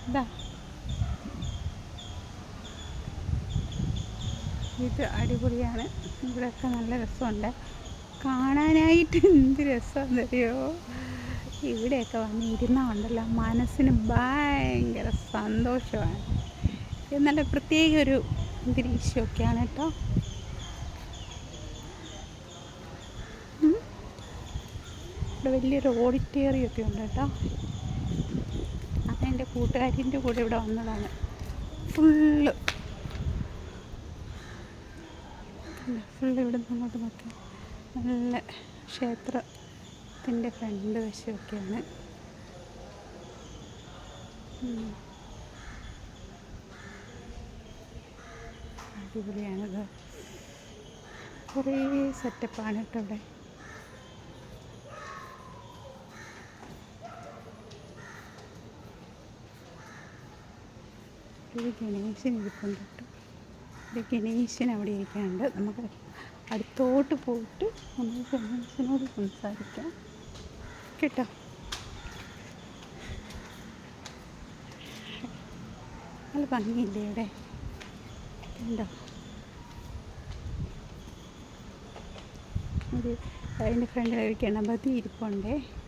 ഇതാ ഇത് അടിപൊളിയാണ്. ഇവിടെയൊക്കെ നല്ല രസമുണ്ട് കാണാനായിട്ട്. എന്ത് രസമെന്നറിയോ, ഇവിടെയൊക്കെ വന്ന് ഇരുന്നാൽ ഉണ്ടല്ലോ മനസ്സിന് ഭയങ്കര സന്തോഷമാണ്. ഇത് നല്ല പ്രത്യേക ഒരു അന്തരീക്ഷമൊക്കെയാണ് കേട്ടോ. ഇവിടെ വലിയൊരു ഓഡിറ്റോറിയം ഒക്കെ ഉണ്ട് കേട്ടോ. അതെൻ്റെ കൂട്ടുകാരിൻ്റെ കൂടെ ഇവിടെ വന്നതാണ്. ഫുള്ള് ഇവിടെ നിന്ന് അങ്ങോട്ട് നോക്കി നല്ല ക്ഷേത്രത്തിൻ്റെ ഫ്രണ്ട് വശമൊക്കെയാണ്. അടിപൊളിയാണിത്. കുറേ സെറ്റപ്പാണ് കേട്ടോ ഇവിടെ. ഒരു ഗണേശൻ ഇരിപ്പുണ്ട് കേട്ടോ. ഒരു ഗണേശൻ അവിടെ ഇരിക്കാനുണ്ട്. നമുക്ക് അടുത്തോട്ട് പോയിട്ട് നമുക്ക് ഗണേശനോട് സംസാരിക്കാം കേട്ടോ. നല്ല ഭംഗിയില്ലേ ഇവിടെ, ഉണ്ടോ? ഒരു അതിൻ്റെ ഫ്രണ്ടിൽ ഒരു ഗണപതി ഇരിപ്പുണ്ടേ.